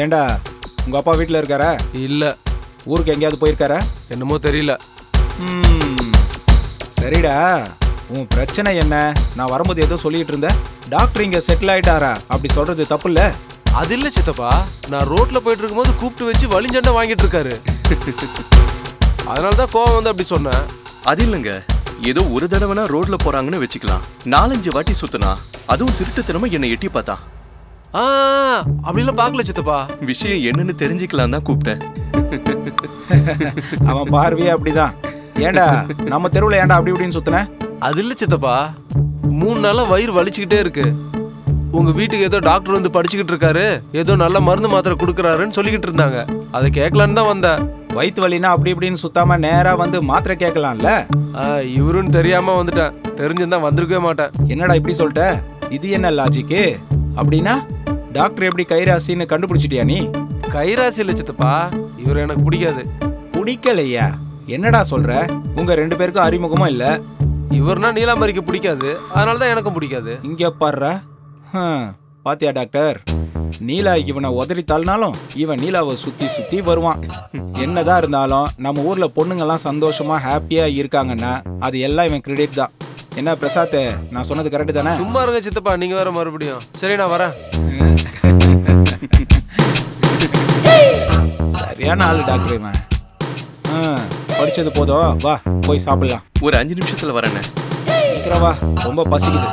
ஏண்டா உங்க அப்பா வீட்டில் இருக்காரா? இல்ல. ஊருக்கு எங்கேயாவது போயிருக்காரா? என்னமோ தெரியல. சரிடா, உன் பிரச்சனை என்ன? நான் வரும்போது ஏதோ சொல்லிட்டு இருந்தேன். டாக்டர் இங்க செட்டில் ஆயிட்டாரா? அப்படி சொல்றது தப்பு இல்ல. அது இல்ல சித்தப்பா, நான் ரோட்ல போயிட்டு இருக்கும்போது கூப்பிட்டு வச்சு வலிஞ்சண்டை வாங்கிட்டு இருக்காரு. அதனாலதான் கோவம் வந்து அப்படி சொன்னேன். அது இல்லைங்க, ஏதோ ஒரு தடவைனா ரோட்ல போறாங்கன்னு வச்சுக்கலாம். 4-5 வாட்டி சுத்தினா அதுவும் திருட்டுத்தனமா என்னை எட்டி பார்த்தா. அப்படிலாம் பாக்கல சித்தப்பா. விஷயம் என்னன்னு தெரிஞ்சுக்கலாம் தான் கூப்பிட்டேன். அவன் பார்வையே அப்படிதான். ஏண்டா நம்ம தெருவில் ஏண்டா அப்படி இப்படின்னு சுத்தின? அது இல்ல சித்தப்பா, 3 நாளா வயிறு வலிச்சுக்கிட்டே இருக்கு. உங்க வீட்டுக்கு ஏதோ டாக்டர் வந்து படிச்சுக்கிட்டு இருக்காரு, ஏதோ நல்ல மருந்து மாத்திரை கொடுக்குறாருன்னு சொல்லிக்கிட்டு இருந்தாங்க. அதை கேட்கலான்னு தான் வந்தேன். வயிற்று வலினா அப்படி இப்படின்னு சுத்தாம நேரா வந்து மாத்திரை கேட்கலாம்ல. இவருன்னு தெரியாம வந்துட்டேன். தெரிஞ்சிருந்தா வந்திருக்கவே மாட்டேன். என்னடா இப்படி சொல்லிட்ட? இது என்ன லாஜிக்கு? அப்படின்னா டாக்டர் எப்படி கைராசின்னு கண்டுபிடிச்சிட்டியா நீ? கைராசி இல்ல சித்தப்பா, இவர் எனக்கு பிடிக்காது. பிடிக்கலையா? என்னடா சொல்ற? உங்க 2 பேருக்கும் அறிமுகமும் இல்ல. இவர்னா நீலாம்பரிக்கு பிடிக்காது, அதனாலதான் எனக்கும் பிடிக்காது. இங்க பாடுற பாத்தியா டாக்டர், நீலா இவனை உதறி தள்ளினாலும் இவன் நீலாவை சுத்தி சுத்தி வருவான். என்னதான் இருந்தாலும் நம்ம ஊர்ல பொண்ணுங்கெல்லாம் சந்தோஷமா ஹாப்பியா இருக்காங்கன்னா அது எல்லாம் இவன் கிரெடிட் தான். என்ன பிரசாத், நான் சொன்னது கரெக்ட் தானே? சும்மா இருங்க சித்தப்பா, நீங்க வேற மறுபடியும். சரி நான் வரேன். சரியான ஆளு டாக்டர் இவன். படிச்சது போதும், வா போய் சாப்பிடலாம். ஒரு 5 நிமிஷத்துல வரேன். சீக்கிரம் வா, ரொம்ப பசிக்குது.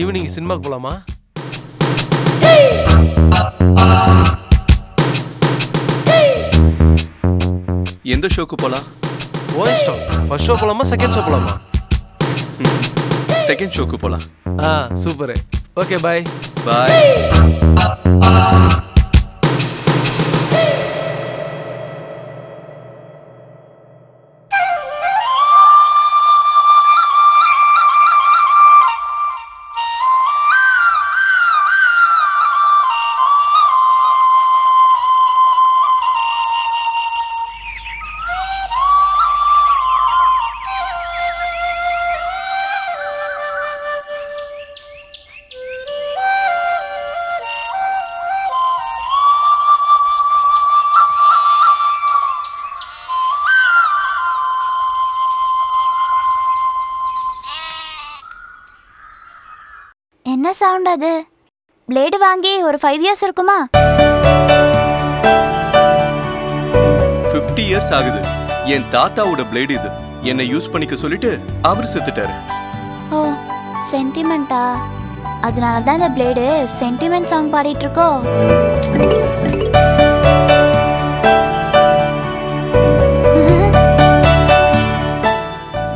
ஈவினிங் சினிமாக்கு போலாமா? எந்த ஷோக்கு போலாம்? ஓ இஷ்டம். ஃபர்ஸ்ட் ஷோ போலாமா, செகண்ட் ஷோ போலாமா? செகண்ட் ஷோக்கு போலாம். சூப்பர். ஓகே, பாய். பாய். என்ன சவுண்ட் அது? பிளேடு வாங்கி ஒரு 5 இயர்ஸ் இருக்குமா? 50 இயர்ஸ் ஆகுது. என் தாத்தாவோட பிளேடு இது. என்னை யூஸ் பண்ணிக்க சொல்லிட்டு அவர் செத்துட்டாரு. ஓ, சென்டிமெண்டா? அதனால தான் இந்த பிளேடு சென்டிமெண்ட் சாங் பாடிட்டு இருக்கோ?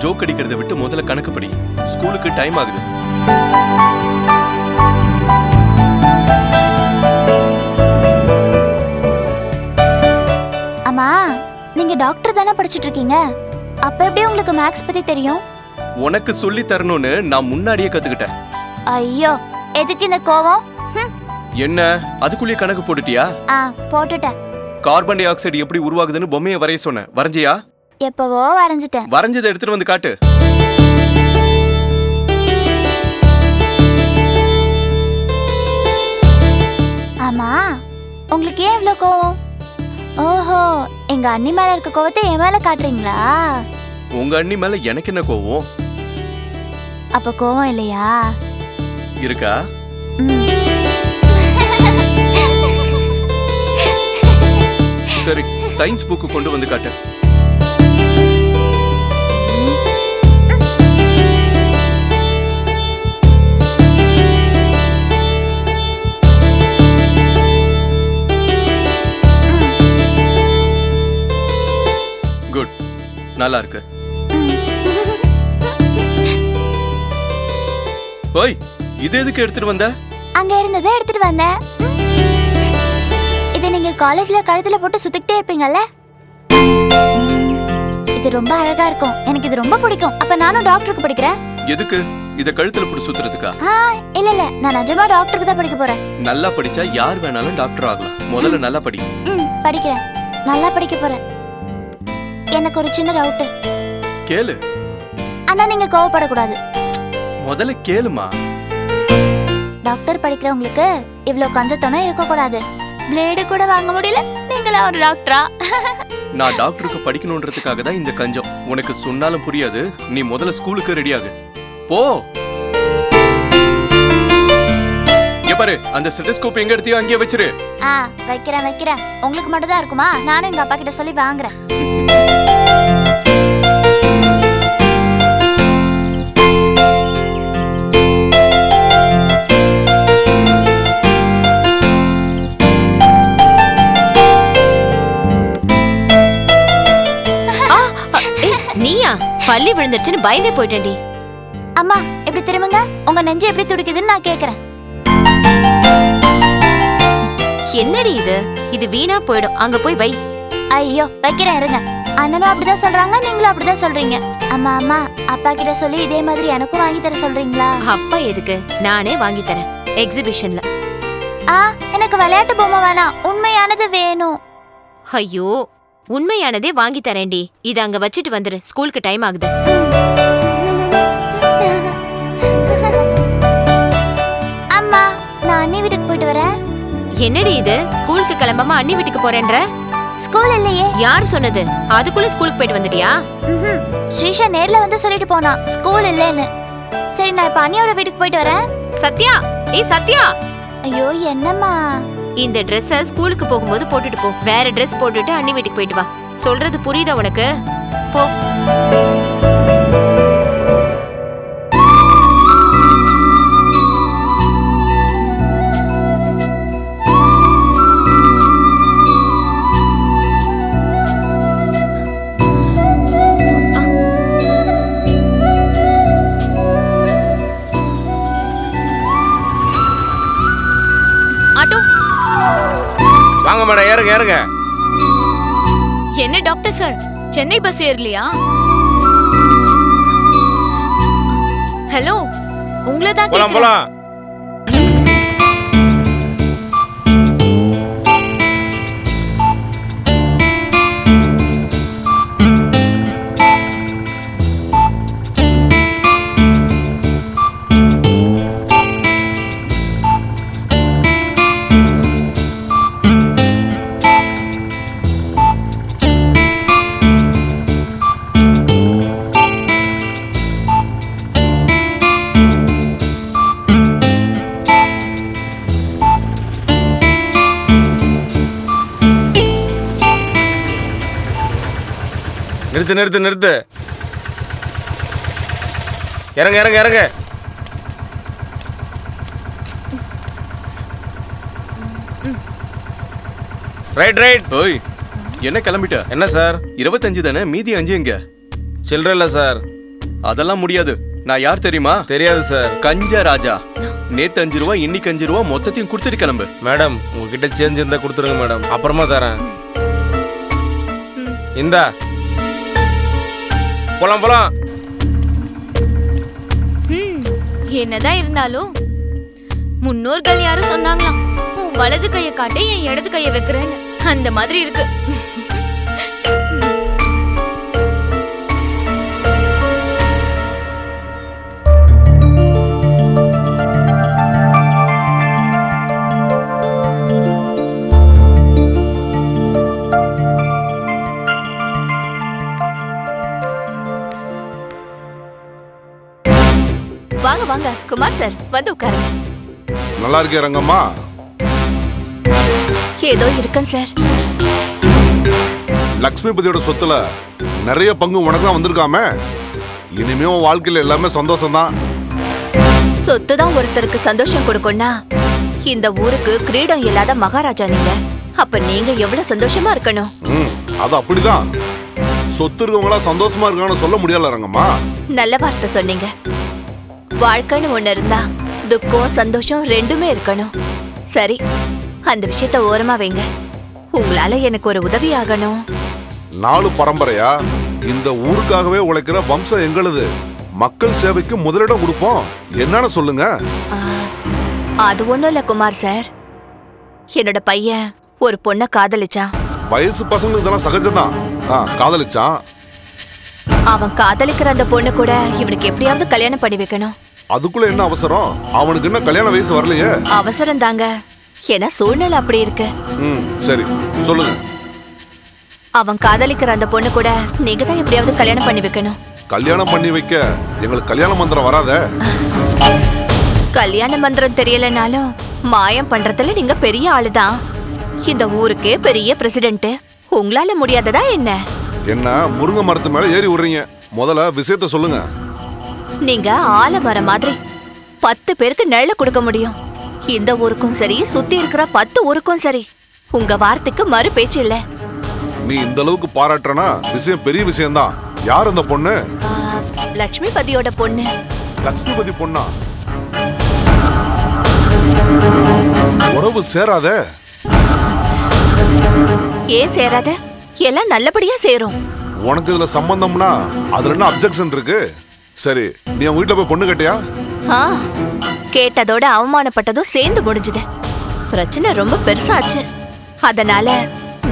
ஜோக் அடிக்கிறத விட்டு முதல்ல கணக்கு படி. ஸ்கூலுக்கு டைம் ஆகுது. அம்மா, நீங்க டாக்டர் தானே படிச்சிட்டு இருக்கீங்க, அப்ப எப்படி உங்களுக்கு மேக்ஸ் பத்தி தெரியும்? உனக்கு சொல்லி தரணும்னு நான் முன்னாடியே கத்துக்கிட்டேன். ஐயோ, எதுக்கு இந்த கோவம்? என்ன அதுக்குள்ளே கணக்கு போட்டுட்டியா? போட்டுட்டேன். கார்பன் டை ஆக்சைடு எப்படி உருவாகுதுன்னு பொம்மையை வரைய சொன்னேன். வரைஞ்சியா? எப்பவோ வரைஞ்சிட்டேன். வரைஞ்சதை எடுத்துட்டு வந்து காட்டு. ஆமா, உங்களுக்கு ஏன் இவ்வளவு கோவம்? ஓஹோ, எங்க அண்ணி மேல இருக்க கோவத்தை என் மேல காட்டுறீங்களா? உங்க அண்ணி மேல எனக்கு என்ன கோவம்? அப்ப கோவம் இல்லையா? இருக்கா? சரி, சயின்ஸ் புக்கு கொண்டு வந்து காட்டு. குட், நல்லா இருக்கு. ஓய், இது எதுக்கு எடுத்துட்டு வந்த? அங்க இருந்ததை எடுத்துட்டு வந்தேன். இதை நீங்க காலேஜ்ல கழுத்துல போட்டு சுத்திக்கிட்டே இருப்பீங்கல்ல? இது ரொம்ப அழகா இருக்கும், எனக்கு இது ரொம்ப பிடிக்கும். அப்ப நானும் டாக்டருக்கு படிக்கிறேன். எதுக்கு? இத கழுத்துல போட்டு சுத்துறதுக்கா? இல்ல இல்ல, நான் நிஜமா டாக்டருக்கு தான் படிக்க போறேன். நல்லா படிச்சா யார் வேணாலும் டாக்டர் ஆகலாம். முதல்ல நல்லா படி. படிக்கிறேன், நல்லா படிக்க போறேன். எனக்கு ஒரு சின்ன டவுட். கேளு. ஆனா நீங்க கோவப்படக்கூடாது. முதல்ல கேளுமா. டாக்டர் படிக்கிறவங்களுக்கு இவ்ளோ கஞ்சத்தனம் இருக்க கூடாது. பிளேடு கூட வாங்க முடியல, நீங்களா ஒரு டாக்டரா? நான் டாக்டருக்கு படிக்கணும்ன்றதுக்காக தான் இந்த கஞ்சம். உனக்கு சொன்னாலும் புரியாது. நீ முதல்ல ஸ்கூலுக்கு ரெடி ஆகு. போ. இங்க பாரு, அந்த ஸ்டெத்தோஸ்கோப் எங்க எடுத்தியோ அங்கேயே வச்சிரு. வைக்கிறேன். உங்களுக்கு மட்டும் தான் இருக்குமா? நானும் எங்க அப்பா கிட்ட சொல்லி வாங்குறேன். நீயா? பள்ளி விழுந்துருச்சுன்னு பயந்தே போயிட்டேன்டி. அம்மா எப்படி திரும்புங்க, உங்க நெஞ்சு எப்படி துடிக்குதுன்னு நான் கேக்குறேன். என்னடி இது? இது வீணா போயிடும், அங்க போய் வை. ஐயோ வைக்கிறேன் இருங்க. அண்ணனும் அப்படிதான் சொல்றாங்க, நீங்களும் அப்படிதான் சொல்றீங்க. அம்மா அப்பா கிட்ட சொல்லி இதே மாதிரி எனக்கும் வாங்கி தர சொல்றீங்களா? அப்பா எதுக்கு, நானே வாங்கி தரேன் எக்ஸிபிஷன்ல. எனக்கு விளையாட்டு பொம்மை வேணாம், உண்மையானது வேணும். ஐயோ, உண்மையானதே வாங்கி தரேன்டி. இத அங்க வச்சிட்டு வந்துரு, ஸ்கூலுக்கு டைம் ஆகுது. அம்மா நான் அண்ணி வீட்டுக்கு போயிட்டு வரேன். என்னடி இது, ஸ்கூலுக்கு கிளம்பாம அண்ணி வீட்டுக்கு போறேன்ற? ஸ்கூல் இல்லையே. யார் சொன்னது? அதுக்குள்ள ஸ்கூலுக்கு போயிட்டு வந்துட்டியா? ஸ்ரீஷா நேர்ல வந்து சொல்லிட்டு போனா ஸ்கூல் இல்லைன்னு. சரி நான் இப்ப அண்ணியோட வீட்டுக்கு போயிட்டு வரேன். சத்யா, ஏய் சத்யா. ஐயோ என்னம்மா? இந்த ட்ரெஸ்ஸ ஸ்கூலுக்கு போகும்போது போட்டுட்டு போ. வேற ட்ரெஸ் போட்டுட்டு அண்ணி வீட்டுக்கு போயிட்டு வா. சொல்றது புரியுதா உனக்கு? போ. வாங்க மேடம், ஏறுங்க. என்ன டாக்டர் சார், சென்னை பஸ் ஏறலையா? ஹலோ, உங்களை தான் போலாம். நிறுத்து. இறங்க. ரைட். ஓய், என்ன கிளம்பிட்ட? என்ன சார்? 25 தானே, மீதி 5 எங்க? சில்லற இல்ல சார். அதெல்லாம் முடியாது. நான் யார் தெரியுமா? தெரியாது சார். கஞ்ச ராஜா. நேத்து 5 ரூபா, இன்னைக்கு 5 ரூபா, மொத்தத்தையும் கொடுத்துட்டு கிளம்பு. மேடம், உங்ககிட்ட சேஞ்ச் இருந்தா கொடுத்துருங்க மேடம், அப்புறமா தரேன். இந்தா போலாம். என்னதான் இருந்தாலும் முன்னோர்கள் யாரும் சொன்னாங்களாம், உன் வலது கையை காட்டி என் இடது கையை வைக்கிறேன்னு. அந்த மாதிரி இருக்கு. வாங்க குமார் சார், வந்து உட்காருங்க. நல்லா இருக்கே ரங்கம்மா? ஏதோ இருக்கேன் சார். லக்ஷ்மிபதியோட சொத்துல நிறைய பங்கு உனக்கு தான் வந்திருக்காமே. இனிமே உன் வாழ்க்கையில எல்லாமே சந்தோஷம் தான். சொத்து தான் ஒருத்தருக்கு சந்தோஷம் கொடுக்கும்னா, இந்த ஊருக்கு கிரீடம் இல்லாத மகாராஜா நீங்க. அப்ப நீங்க எவ்வளவு சந்தோஷமா இருக்கணும். அது அப்படிதான். சொத்து இருக்கவங்களா சந்தோஷமா இருக்கான்னு சொல்ல முடியல ரங்கம்மா. நல்ல வார்த்தை சொன்னீங்க. வாழ்க்கைன்னு ஒண்ணு இருந்தா துக்கம் சந்தோஷம் ரெண்டுமே இருக்கணும். சரி, அந்த விஷயத்த ஓரமா வைங்க. உங்களால எனக்கு ஒரு உதவி ஆகணும். 4 பரம்பரையா இந்த ஊருக்காகவே உழைக்கிற வம்சம் எங்களுது. மக்கள் சேவைக்கு முதலிடம் கொடுப்போம். என்னன்னு சொல்லுங்க. அது ஒண்ணும் இல்ல குமார் சார். என்னோட பையன் ஒரு பொண்ணை காதலிச்சான். வயசு பசங்களுக்கு இதெல்லாம் சகஜம்தான். காதலிச்சான். அவன் காதலிக்கிற அந்த பொண்ணு கூட இவனுக்கு எப்படியாவது கல்யாணம் பண்ணி வைக்கணும். அதுக்குள்ள என்ன அவசரம்? அவனுக்கு என்ன கல்யாண வயசு வரலையே? அவசரம் தாங்க, ஏன்னா சூழ்நிலை அப்படி இருக்கு. சரி சொல்லுங்க. அவன் காதலிக்கிற அந்த பொண்ணு கூட நீங்க தான் எப்படியாவது கல்யாணம் பண்ணி வைக்கணும். கல்யாணம் பண்ணி வைக்க எங்களுக்கு கல்யாண மந்திரம் வராத. கல்யாண மந்திரம் தெரியலனாலும் மாயம் பண்றதுல நீங்க பெரிய ஆளுதான். இந்த ஊருக்கே பெரிய பிரசிடென்ட். உங்களால முடியாததா என்ன? என்ன முருங்கை மரத்து மேல ஏறி விடுறீங்க? முதல்ல விஷயத்த சொல்லுங்க. நீங்க ஆலமரம் மாதிரி 10 பேருக்கு நிழல கொடுக்க முடியும். இந்த ஊருக்கும் சரி, சுத்தி இருக்கிற 10 ஊருக்கும் சரி. உங்க வார்த்தைக்கு மறு பேச்சு இல்ல. நீ இந்த அளவுக்கு பாராட்டுறனா விஷயம் பெரிய விஷயம்தான். யார் அந்த பொண்ணு? லட்சுமிபதியோட பொண்ணு. லட்சுமிபதி பொண்ணா? உறவு சேராத. ஏன் சேராத? எல்லாம் நல்லபடியா சேரும். உனக்கு இதுல சம்பந்தம்னா அதுல என்ன அப்செக்ஷன் இருக்கு? சரி, நீ உன் வீட்டுல போய் பொண்ணு கேட்டியா? கேட்டதோட அவமானப்பட்டதும் சேர்ந்து முடிஞ்சுது. பிரச்சனை ரொம்ப பெருசாச்சு. அதனால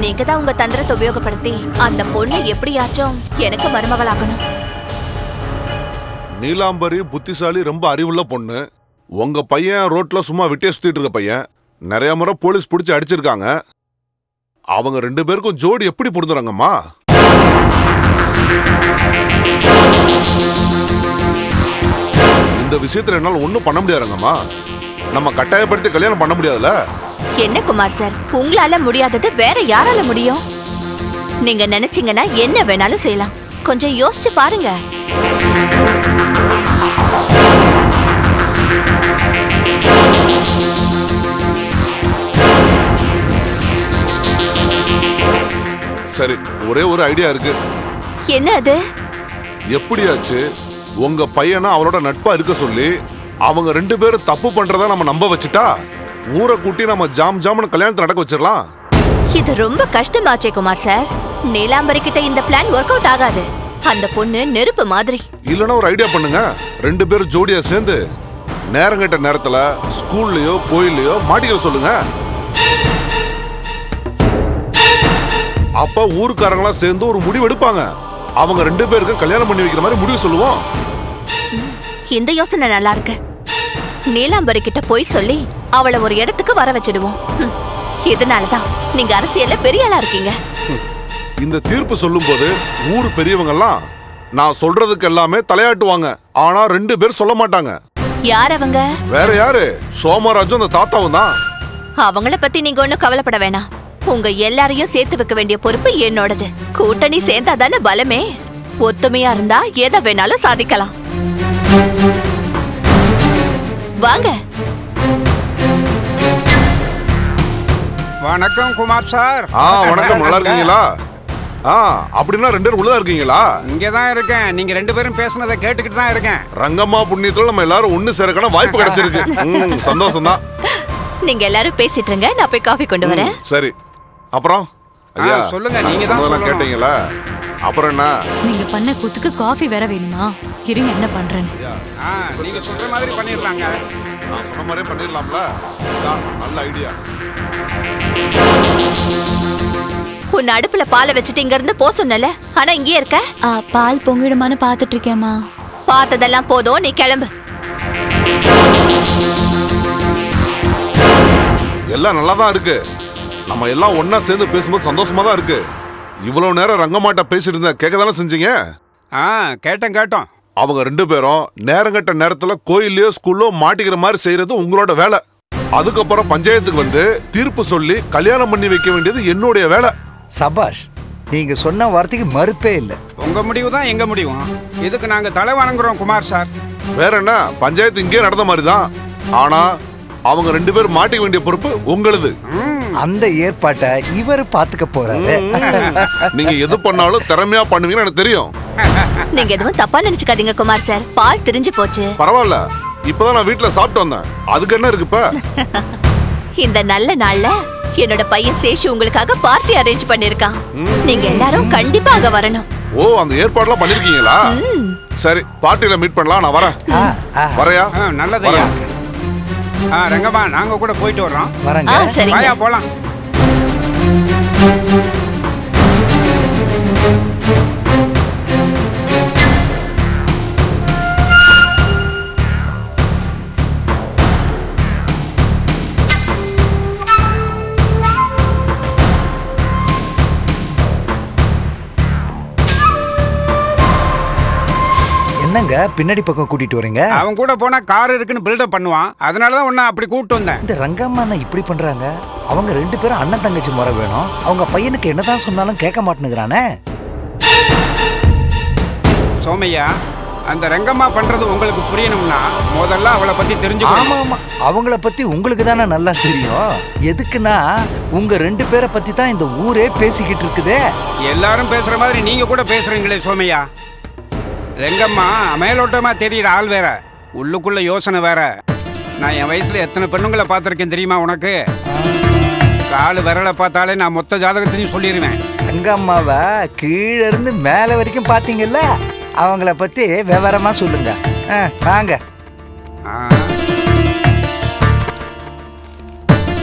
நீங்க தான் உங்க தந்திரத்தை உபயோகப்படுத்தி அந்த பொண்ணை எப்படியாச்சும் எனக்கு மருமகளாக்கணும். நீலாம்பரி புத்திசாலி, ரொம்ப அறிவுள்ள பொண்ணு. உங்க பையன் ரோட்ல சும்மா விட்டே சுத்திட்டு இருக்க பையன். நிறைய முறை போலீஸ் பிடிச்சி அடிச்சிருக்காங்க. அவங்க 2 பேருக்கும் ஜோடி எப்படி பொருந்துறாங்கம்மா? இந்த விஷயத்துல என்னால ஒண்ணும் பண்ண முடியாதுங்கம்மா. நம்ம கட்டாயப்படுத்தி கல்யாணம் பண்ண முடியாதுல. என்ன குமார் சார், உங்களால முடியாதது வேற யாரால முடியும்? நீங்க நினைச்சீங்கன்னா என்ன வேணாலும் செய்யலாம். கொஞ்சம் யோசிச்சு பாருங்க. சரி, ஒரே ஒரு ஐடியா இருக்கு. என்ன அது? எப்படியாச்சு உங்க பையனை அவளோட நட்பா இருக்க சொல்லி அவங்க 2 பேரும் தப்பு பண்றதா நம்ம நம்ப வச்சுட்டா ஊரை கூட்டி நம்ம ஜாம்னு கல்யாணத்தை நடக்க வச்சிடலாம். இது ரொம்ப கஷ்டமாச்சே குமார் சார். நீலாம்பரி கிட்ட இந்த பிளான் ஒர்க் அவுட் ஆகாது. அந்த பொண்ணு நெருப்பு மாதிரி. இல்லனா ஒரு ஐடியா பண்ணுங்க. 2 பேரும் ஜோடியா சேர்ந்து நேரங்கட்ட நேரத்துல ஸ்கூல்லயோ கோயில்லயோ மாட்டிக்க சொல்லுங்க. அப்ப ஊருக்காரங்களா சேர்ந்து ஒரு முடிவு எடுப்பாங்க. அவங்க 2 பேருக்கும் கல்யாணம் பண்ணி வைக்கிற மாதிரி முடிவு சொல்லுவோம். இந்த யோசனை நல்லா இருக்கு. நீலாம்பரி கிட்ட போய் சொல்லி அவளை ஒரு இடத்துக்கு வர வச்சிடுவோம். இதனாலதான் நீங்க அரசியல்ல பெரிய ஆளா இருக்கீங்க. இந்த தீர்ப்பு சொல்லும் போது ஊர் பெரியவங்க எல்லாம் நான் சொல்றதுக்கு எல்லாமே தலையாட்டுவாங்க. ஆனா 2 பேர் சொல்ல மாட்டாங்க. யார் அவங்க? வேற யாரு? சோமராஜும் அந்த தாத்தாவும் தான். அவங்கள பத்தி நீங்க ஒண்ணும் கவலைப்பட வேணாம். உங்க எல்லாரையும் சேர்த்து வைக்க வேண்டிய பொறுப்பு என்னோடது. கூட்டணி சேர்ந்தா தானே பலமே. ஒத்துமையா இருந்தா எதை வேணாலும் சாதிக்கலாம். வாங்க. வணக்கம் குமார் சார். வணக்கம். நல்லா இருக்கீங்களா? அப்படின்னா 2 பேரும் உள்ளதா இருக்கீங்களா? இங்கதான் இருக்கேன். நீங்க 2 பேரும் பேசுனதை கேட்டுக்கிட்டு தான் இருக்கேன். ரங்கம்மா புண்ணியத்துல நம்ம எல்லாரும் ஒண்ணு சேரக்கான வாய்ப்பு கிடைச்சிருக்கு. சந்தோஷம் தான். நீங்க எல்லாரும் பேசிட்டு இருங்க, நான் போய் காஃபி கொண்டு வரேன். சரி. அப்புறம் ஐயா சொல்லுங்க. நீங்க தான் கேட்டீங்களா? அப்புறம் என்ன? நீங்க பண்ண கூத்துக்கு காஃபி வேற வேணுமா? இருங்க என்ன பண்றேன்னு. நீங்க சொல்ற மாதிரி பண்ணிரலாங்க. நான் சொன்ன மாதிரியே பண்ணிரலாம்ல. நல்ல ஐடியா. உன் அடுப்புல பாலை வச்சுட்டு இங்க இருந்து போ சொன்னல, ஆனா இங்கே இருக்க. பால் பொங்கிடுமான்னு பாத்துட்டு இருக்கேம்மா. பார்த்ததெல்லாம் போதும், நீ கிளம்பு. எல்லாம் நல்லா தான் இருக்கு. நம்ம எல்லாம் ஒன்னா சேர்ந்து பேசும்போது சந்தோஷமா தான் இருக்கு. இவ்வளவு நேரம் ரங்கமாட்ட பேசிட்டு இருந்த கேட்க தானே செஞ்சீங்க? கேட்டோம். அவங்க 2 பேரும் நேரங்கட்ட நேரத்துல கோயில்லயோ ஸ்கூல்லோ மாட்டிக்கிற மாதிரி செய்யறது உங்களோட வேலை. அதுக்கப்புறம் பஞ்சாயத்துக்கு வந்து தீர்ப்பு சொல்லி கல்யாணம் பண்ணி வைக்க வேண்டியது என்னுடைய வேலை. சபாஷ், நீங்க சொன்ன வார்த்தைக்கு மறுப்பே இல்லை. உங்க முடிவு தான் எங்க முடிவும். இதுக்கு நாங்க தலை வணங்குறோம் குமார் சார். வேற என்ன, பஞ்சாயத்து இங்கே நடந்த மாதிரி தான். ஆனா அவங்க 2 பேரும் மாட்டிக்க வேண்டிய பொறுப்பு உங்களுது. அந்த ஏற்பாட்டை இவர் பாத்துக்க போறாரு. நீங்க எது பண்ணாலும் திறமையா பண்ணுவீங்கன்னு எனக்கு தெரியும். நீங்க எதுவும் தப்பா நினைச்சுக்காதீங்க குமார் சார். பால் திரிஞ்சு போச்சு. பரவாயில்ல, இப்பதான் நான் வீட்டுல சாப்பிட்டு வந்தேன். அதுக்கு என்ன இருக்கு இப்ப? இந்த நல்ல நாள்ல என்னோட பையன் சேஷு உங்களுக்காக பார்ட்டி அரேஞ்ச் பண்ணிருக்கான். நீங்க எல்லாரும் கண்டிப்பா அங்க வரணும். ஓ, அந்த ஏற்பாடுலாம் பண்ணிருக்கீங்களா? சரி, பார்ட்டில மீட் பண்ணலாம். நான் வரேன். வரையா? நல்லதையா. ரங்கம்மா, நாங்க கூட போயிட்டு வர்றோம். சரியா போலாம். ஏங்க பின்னாடி பக்கம் கூட்டிட்டு வரீங்க? அவன் கூட போனா கார் இருக்குன்னு பில்டப் பண்ணுவான். அதனாலதான் உன்னை அப்படி கூப்பிட்டு வந்தேன். இந்த ரங்கம்மா இப்படி பண்றாங்க. அவங்க 2 பேரும் அண்ணன் தங்கச்சி முறை வேணும். அவங்க பையனுக்கு என்னதான் சொன்னாலும் கேட்க மாட்டேங்கிறானே. சோமையா, அந்த ரங்கம்மா பண்றது உங்களுக்கு புரியணும்னா முதல்ல அவளை பத்தி தெரிஞ்சுக்கணும். ஆமா ஆமா, அவங்கள பத்தி உங்களுக்கு தானே நல்லா தெரியும். எதுக்குன்னா உங்க 2 பேரை பத்தி தான் இந்த ஊரே பேசிக்கிட்டு இருக்குதே. எல்லாரும் பேசுற மாதிரி நீங்க கூட பேசுறீங்களே சோமையா. ரங்கம்மா மேலோட்டமா தெரியுற ஆள் வேற, உள்ளுக்குள்ள யோசனை வேற. நான் என் வயசுல எத்தனை பெண்ணுங்களை பார்த்துருக்கேன் தெரியுமா உனக்கு? காலு விரலை பார்த்தாலே நான் மொத்த ஜாதகத்தையும் சொல்லிடுவேன். ரங்கம்மாவை கீழே இருந்து மேலே வரைக்கும் பார்த்தீங்கல்ல, அவங்கள பத்தி விவரமா சொல்லுங்க. வாங்க.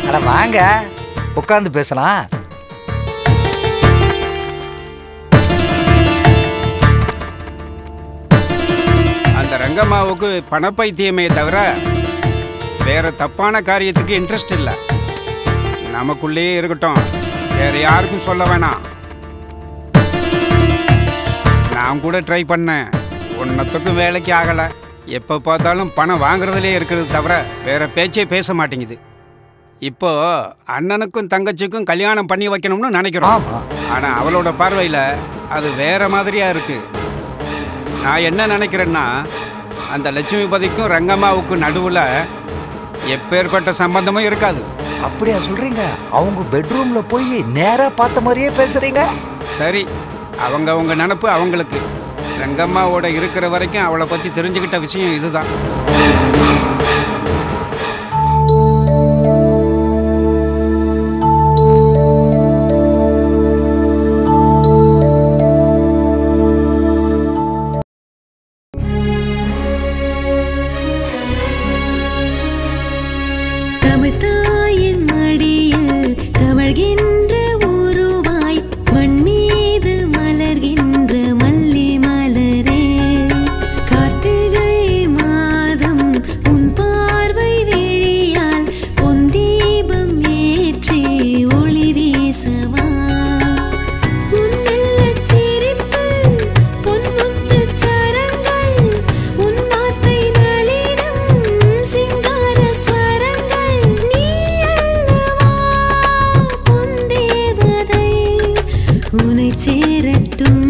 அட வாங்க, உட்கார்ந்து பேசலாம். அந்த ரங்கம்மாவுக்கு பணப்பைத்தியமே தவிர வேற தப்பான காரியத்துக்கு இன்ட்ரெஸ்ட் இல்லை. நமக்குள்ளேயே இருக்கட்டும், வேற யாருக்கும் சொல்ல வேணாம். நான் கூட ட்ரை பண்ணேன், ஒன்னத்துக்கும் வேலைக்கு ஆகலை. எப்போ பார்த்தாலும் பணம் வாங்குறதுலே இருக்கிறது தவிர வேற பேச்சே பேச மாட்டேங்குது. இப்போ அண்ணனுக்கும் தங்கச்சிக்கும் கல்யாணம் பண்ணி வைக்கணும்னு நினைக்கிறோம். ஆனால் அவளோட பார்வையில் அது வேற மாதிரியா இருக்கு. நான் என்ன நினைக்கிறேன்னா, அந்த லட்சுமிபதிக்கும் ரங்கம்மாவுக்கும் நடுவில் எப்பேற்பட்ட சம்பந்தமும் இருக்காது. அப்படியா சொல்றீங்க? அவங்க பெட்ரூம்ல போய் நேரா பார்த்த மாதிரியே பேசுறீங்க. சரி, அவங்க நினப்பு அவங்களுக்கு. ரங்கம்மாவோட இருக்கிற வரைக்கும் அவளை பற்றி தெரிஞ்சுக்கிட்ட விஷயம் இதுதான். தமிழ்த்தாயின் மடியில் தவழ்கின்ற உருவாய் மண் மீது மலர்கின்ற மல்லி மலரே, கார்த்திகை மாதம் உன் பார்வை விழியால் பொன் தீபம் ஏற்றி ஒளி வீசவா. உன் மெல்லச் சிரிப்பு பொன்முத்துச் சரங்கள், உன் வார்த்தை நளினம் சிங்கார ஸ்வரங்கள். நீ அல்லவா பொன் தேவதை, உன்னை சேரட்டும்